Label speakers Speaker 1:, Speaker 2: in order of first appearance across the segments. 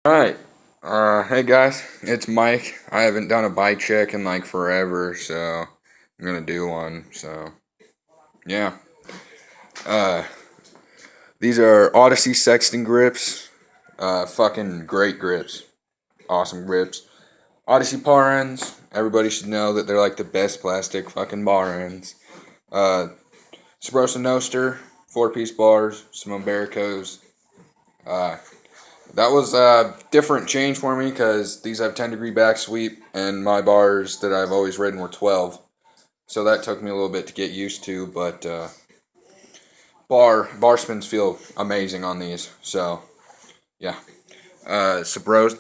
Speaker 1: Alright, hey guys, it's Mike. I haven't done a bike check in like forever, so I'm gonna do one, so yeah. Uh, these are Odyssey sexton grips, fucking great grips, awesome grips. Odyssey bar ends, everybody should know that they're like the best plastic fucking bar ends. Subrosa noster, 4-piece bars, some Umbericos. That was a different change for me because these have 10-degree back sweep and my bars that I've always ridden were 12. So that took me a little bit to get used to, but bar spins feel amazing on these. So yeah, Sunday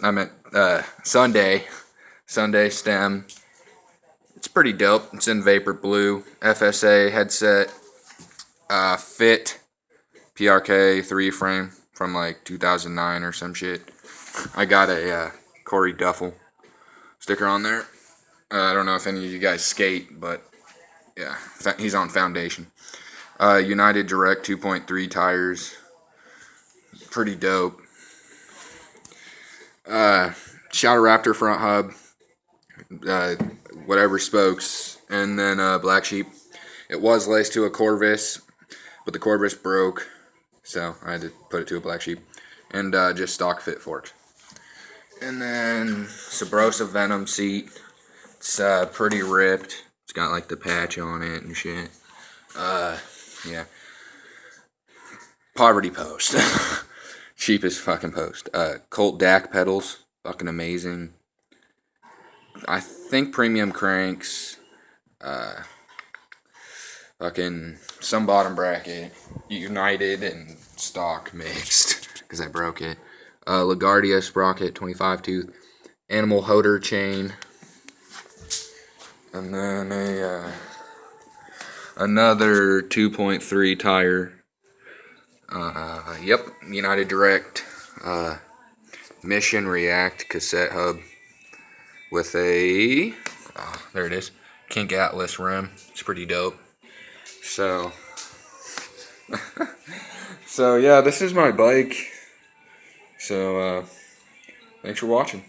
Speaker 1: stem. It's pretty dope. It's in vapor blue. FSA headset. Fit PRK 3 frame from like 2009 or some shit. I got a Corey Duffel sticker on there. I don't know if any of you guys skate, but yeah, he's on Foundation. United Direct 2.3 tires. Pretty dope. Shadow Raptor front hub. Whatever spokes. And then Blacksheep. It was laced to a Corvus, but the Corvus broke, so I had to put it to a Blacksheep. And just stock fit forks. And then Subrosa Venom seat. It's pretty ripped. It's got like the patch on it and shit. Yeah. Poverty post. Cheapest fucking post. Colt DAC pedals. Fucking amazing. I think premium cranks. Fucking some bottom bracket. United and stock mixed. Because I broke it. Guardia sprocket, 25 tooth. Animal hoder chain. And then another 2.3 tire. Yep, United Direct Mission React cassette hub with a there it is, Kink Atlas rim. It's pretty dope. So so yeah, this is my bike. So thanks for watching.